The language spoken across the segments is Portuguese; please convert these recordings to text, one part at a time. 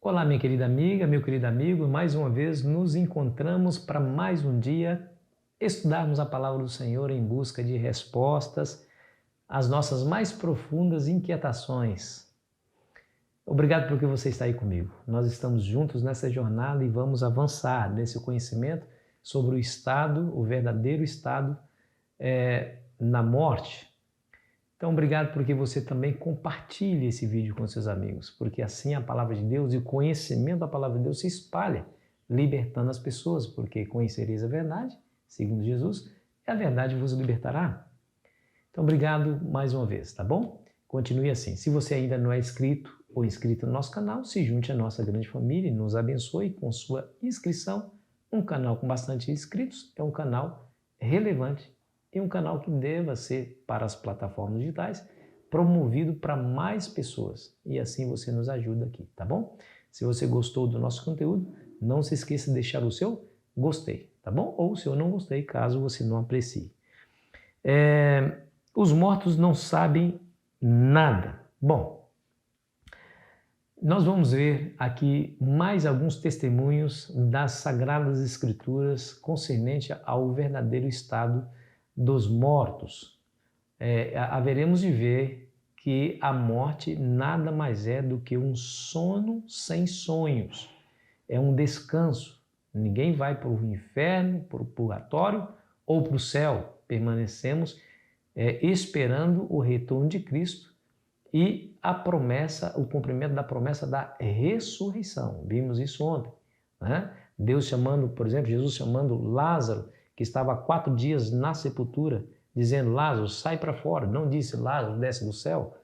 Olá, minha querida amiga, meu querido amigo, mais uma vez nos encontramos para mais um dia estudarmos a palavra do Senhor em busca de respostas às nossas mais profundas inquietações. Obrigado porque você está aí comigo. Nós estamos juntos nessa jornada e vamos avançar nesse conhecimento sobre o estado, o verdadeiro estado na morte. Então, obrigado porque você também compartilha esse vídeo com seus amigos, porque assim a palavra de Deus e o conhecimento da palavra de Deus se espalha, libertando as pessoas, porque conhecereis a verdade, segundo Jesus, e a verdade vos libertará. Então, obrigado mais uma vez, tá bom? Continue assim. Se você ainda não é inscrito ou inscrito no nosso canal, se junte à nossa grande família e nos abençoe com sua inscrição. Um canal com bastante inscritos é um canal relevante e um canal que deva ser para as plataformas digitais promovido para mais pessoas. E assim você nos ajuda aqui, tá bom? Se você gostou do nosso conteúdo, não se esqueça de deixar o seu gostei, tá bom? Ou o seu não gostei, caso você não aprecie. Os mortos não sabem nada. Bom, nós vamos ver aqui mais alguns testemunhos das Sagradas Escrituras concernente ao verdadeiro estado dos mortos. Haveremos de ver que a morte nada mais é do que um sono sem sonhos. É um descanso. Ninguém vai para o inferno, para o purgatório ou para o céu. Permanecemos esperando o retorno de Cristo e a promessa, o cumprimento da promessa da ressurreição. Vimos isso ontem, né? Deus chamando, por exemplo, Jesus chamando Lázaro, que estava há 4 dias na sepultura, dizendo: Lázaro, sai para fora. Não disse: Lázaro, desce do céu.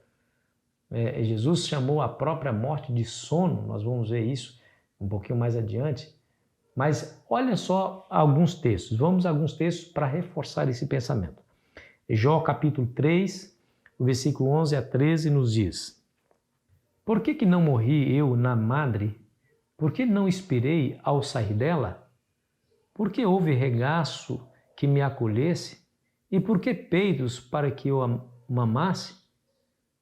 Jesus chamou a própria morte de sono. Nós vamos ver isso um pouquinho mais adiante. Mas olha só alguns textos. Vamos a alguns textos para reforçar esse pensamento. Jó capítulo 3, o versículo 11 a 13 nos diz: Por que não morri eu na madre? Por que não expirei ao sair dela? Por que houve regaço que me acolhesse? E por que peitos para que eu mamasse?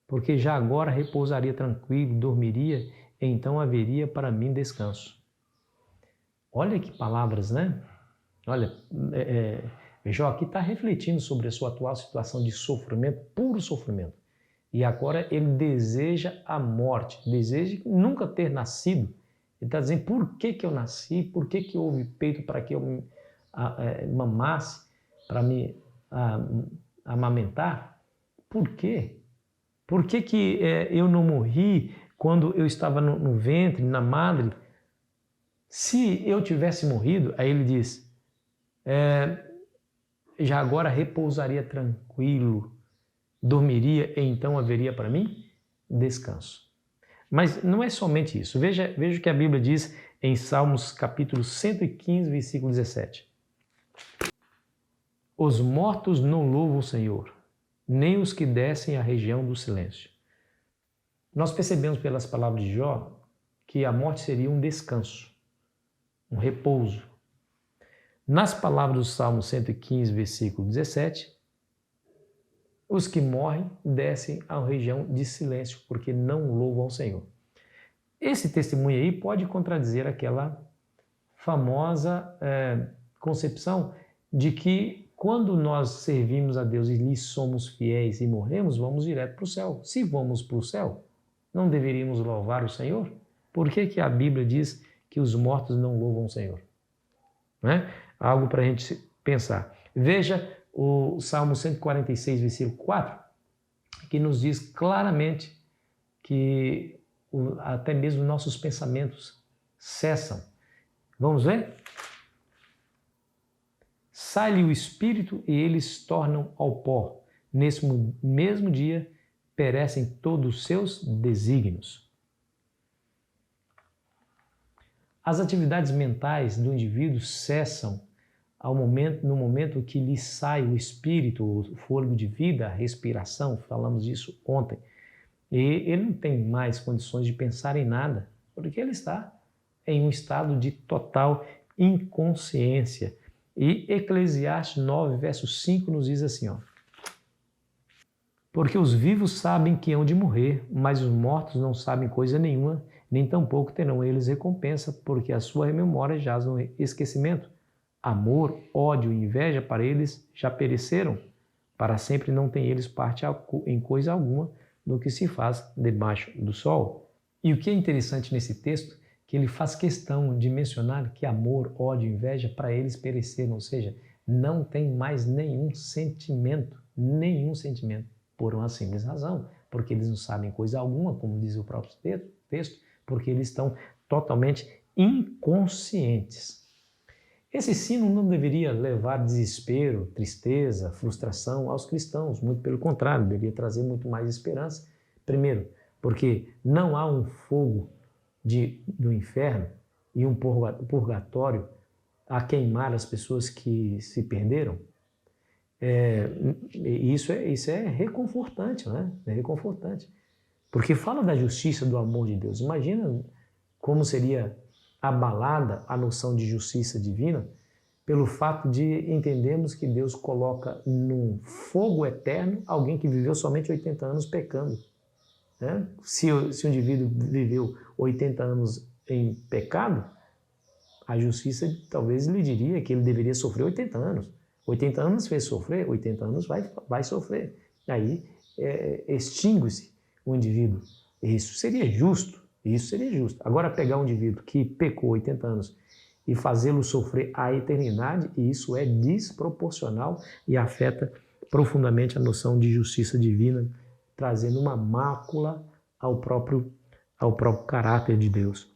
Porque já agora repousaria tranquilo, dormiria, e então haveria para mim descanso. Olha que palavras, né? Olha, Jó aqui está refletindo sobre a sua atual situação de sofrimento, puro sofrimento. E agora ele deseja a morte, deseja nunca ter nascido. Ele está dizendo: por que eu nasci? Por que houve peito para que eu mamasse, para me amamentar? Por quê? Por que eu não morri quando eu estava no ventre, na madre? Se eu tivesse morrido, aí ele diz, já agora repousaria tranquilo, dormiria e então haveria para mim descanso. Mas não é somente isso. Veja o que a Bíblia diz em Salmos capítulo 115, versículo 17. Os mortos não louvam o Senhor, nem os que descem à região do silêncio. Nós percebemos pelas palavras de Jó que a morte seria um descanso, um repouso. Nas palavras do Salmo 115, versículo 17, os que morrem descem à região de silêncio, porque não louvam ao Senhor. Esse testemunho aí pode contradizer aquela famosa concepção de que quando nós servimos a Deus e lhe somos fiéis e morremos, vamos direto para o céu. Se vamos para o céu, não deveríamos louvar o Senhor? Por que a Bíblia diz que os mortos não louvam o Senhor? Né? Algo para a gente pensar. Veja o Salmo 146, versículo 4, que nos diz claramente que até mesmo nossos pensamentos cessam. Vamos ver? Sai-lhe o espírito e eles tornam ao pó. Nesse mesmo dia perecem todos os seus desígnios. As atividades mentais do indivíduo cessam no momento que lhe sai o espírito, o fôlego de vida, a respiração, falamos disso ontem. E ele não tem mais condições de pensar em nada, porque ele está em um estado de total inconsciência. E Eclesiastes 9, verso 5 nos diz assim, ó: Porque os vivos sabem que hão de morrer, mas os mortos não sabem coisa nenhuma, nem tampouco terão eles recompensa, porque a sua memória jaz no esquecimento. Amor, ódio e inveja para eles já pereceram. Para sempre não têm eles parte em coisa alguma no que se faz debaixo do sol. E o que é interessante nesse texto, que ele faz questão de mencionar que amor, ódio e inveja para eles pereceram, ou seja, não tem mais nenhum sentimento, por uma simples razão, porque eles não sabem coisa alguma, como diz o próprio texto, porque eles estão totalmente inconscientes. Esse sino não deveria levar desespero, tristeza, frustração aos cristãos, muito pelo contrário, deveria trazer muito mais esperança. Primeiro, porque não há um fogo do inferno e um purgatório a queimar as pessoas que se perderam. Isso é reconfortante, né? É reconfortante. Porque fala da justiça, do amor de Deus. Imagina como seria abalada a noção de justiça divina pelo fato de entendermos que Deus coloca num fogo eterno alguém que viveu somente 80 anos pecando. Né? Se um indivíduo viveu 80 anos em pecado, a justiça talvez lhe diria que ele deveria sofrer 80 anos. 80 anos fez sofrer, 80 anos vai sofrer. Aí extingue-se o indivíduo. Isso seria justo. Agora, pegar um indivíduo que pecou 80 anos e fazê-lo sofrer a eternidade, isso é desproporcional e afeta profundamente a noção de justiça divina, trazendo uma mácula ao próprio caráter de Deus.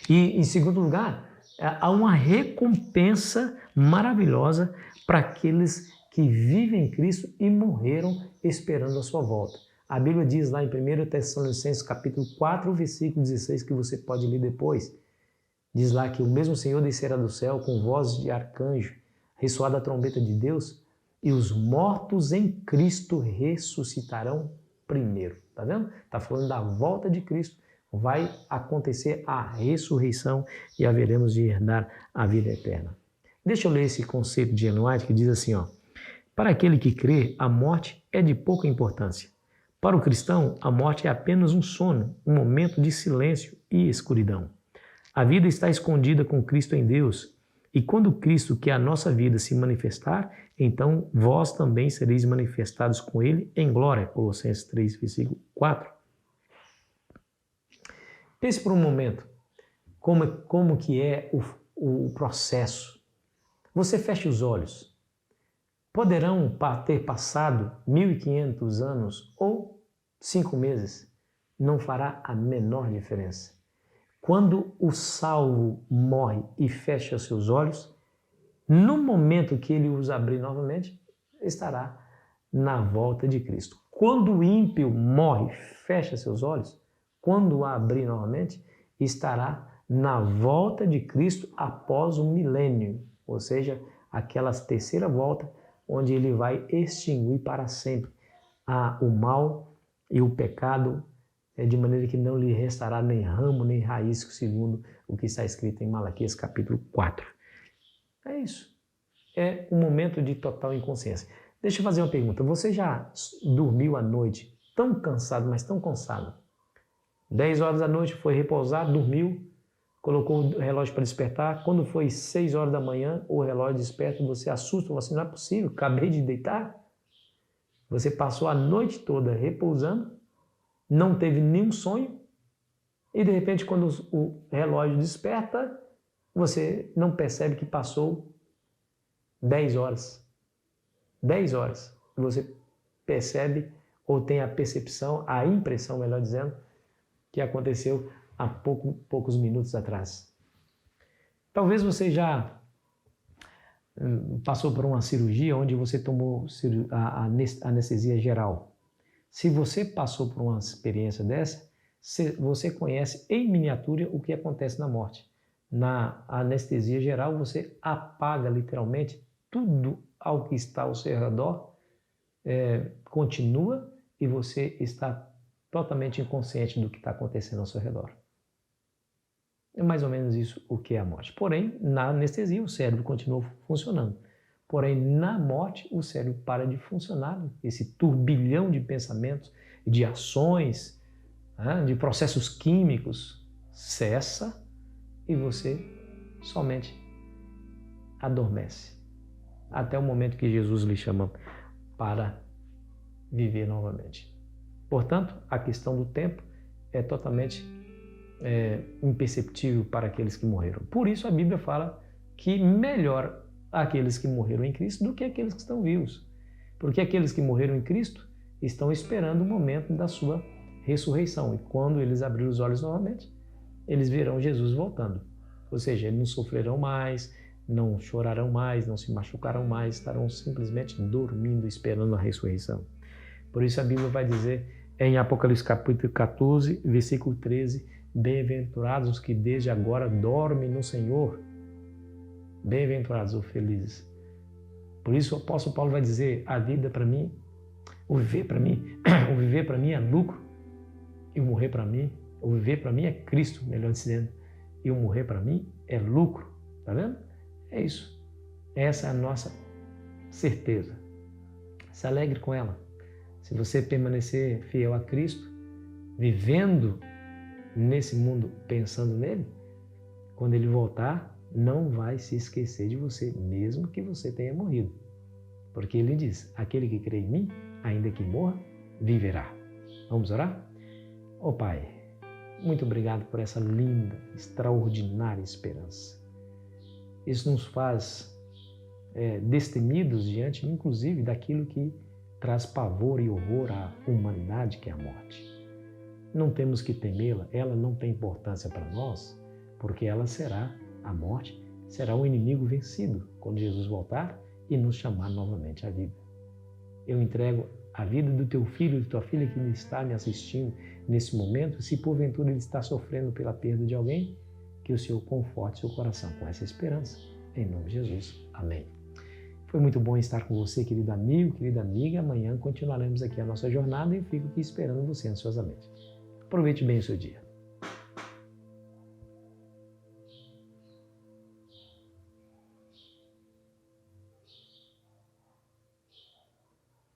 E, em segundo lugar, há uma recompensa maravilhosa para aqueles que vivem em Cristo e morreram esperando a sua volta. A Bíblia diz lá em 1 Tessalonicenses capítulo 4, versículo 16, que você pode ler depois. Diz lá que o mesmo Senhor descerá do céu com voz de arcanjo, ressoada a trombeta de Deus, e os mortos em Cristo ressuscitarão primeiro. Tá vendo? Tá falando da volta de Cristo. Vai acontecer a ressurreição e haveremos de herdar a vida eterna. Deixa eu ler esse conceito de Ellen White que diz assim, ó: para aquele que crê, a morte é de pouca importância. Para o cristão, a morte é apenas um sono, um momento de silêncio e escuridão. A vida está escondida com Cristo em Deus, e quando Cristo, que é a nossa vida, se manifestar, então vós também sereis manifestados com Ele em glória. Colossenses 3, versículo 4. Pense por um momento como que é o processo. Você fecha os olhos. Poderão ter passado 1.500 anos ou 5 meses. Não fará a menor diferença. Quando o salvo morre e fecha seus olhos, no momento que ele os abrir novamente, estará na volta de Cristo. Quando o ímpio morre, fecha seus olhos, quando o abrir novamente, estará na volta de Cristo após o milênio, ou seja, aquela terceira volta, onde ele vai extinguir para sempre o mal e o pecado, de maneira que não lhe restará nem ramo, nem raiz, segundo o que está escrito em Malaquias capítulo 4. É isso. É um momento de total inconsciência. Deixa eu fazer uma pergunta. Você já dormiu à noite tão cansado, mas tão cansado? 10 horas da noite, foi repousar, dormiu, colocou o relógio para despertar. Quando foi 6 horas da manhã, o relógio desperta, você assusta, você não é possível, acabei de deitar. Você passou a noite toda repousando, não teve nenhum sonho, e de repente, quando o relógio desperta, você não percebe que passou 10 horas. 10 horas. Você percebe, ou tem a percepção, a impressão, melhor dizendo, que aconteceu há poucos minutos atrás. Talvez você já passou por uma cirurgia onde você tomou a anestesia geral. Se você passou por uma experiência dessa, você conhece em miniatura o que acontece na morte. Na anestesia geral, você apaga literalmente tudo ao que está ao seu redor, continua e você está totalmente inconsciente do que está acontecendo ao seu redor. É mais ou menos isso o que é a morte. Porém, na anestesia, o cérebro continua funcionando. Porém, na morte, o cérebro para de funcionar. Esse turbilhão de pensamentos, de ações, de processos químicos cessa e você somente adormece. Até o momento que Jesus lhe chama para viver novamente. Portanto, a questão do tempo é totalmente imperceptível para aqueles que morreram. Por isso a Bíblia fala que melhor aqueles que morreram em Cristo do que aqueles que estão vivos. Porque aqueles que morreram em Cristo estão esperando o momento da sua ressurreição. E quando eles abrirem os olhos novamente, eles verão Jesus voltando. Ou seja, eles não sofrerão mais, não chorarão mais, não se machucarão mais, estarão simplesmente dormindo, esperando a ressurreição. Por isso a Bíblia vai dizer em Apocalipse capítulo 14, versículo 13, bem-aventurados os que desde agora dormem no Senhor. Bem-aventurados ou felizes. Por isso o apóstolo Paulo vai dizer, a vida para mim, o viver para mim é lucro, e o morrer para mim, o viver para mim é Cristo, melhor dizendo, e o morrer para mim é lucro. Tá vendo? É isso. Essa é a nossa certeza. Se alegre com ela. Se você permanecer fiel a Cristo, vivendo nesse mundo, pensando nele, quando ele voltar, não vai se esquecer de você, mesmo que você tenha morrido. Porque ele diz, aquele que crê em mim, ainda que morra, viverá. Vamos orar? Ó Pai, muito obrigado por essa linda, extraordinária esperança. Isso nos faz destemidos diante, inclusive, daquilo que traz pavor e horror à humanidade, que é a morte. Não temos que temê-la, ela não tem importância para nós, porque ela será, a morte, será um inimigo vencido quando Jesus voltar e nos chamar novamente à vida. Eu entrego a vida do teu filho e de tua filha que está me assistindo nesse momento, se porventura ele está sofrendo pela perda de alguém, que o Senhor conforte seu coração com essa esperança. Em nome de Jesus. Amém. Foi muito bom estar com você, querido amigo, querida amiga. Amanhã continuaremos aqui a nossa jornada e eu fico aqui esperando você ansiosamente. Aproveite bem o seu dia.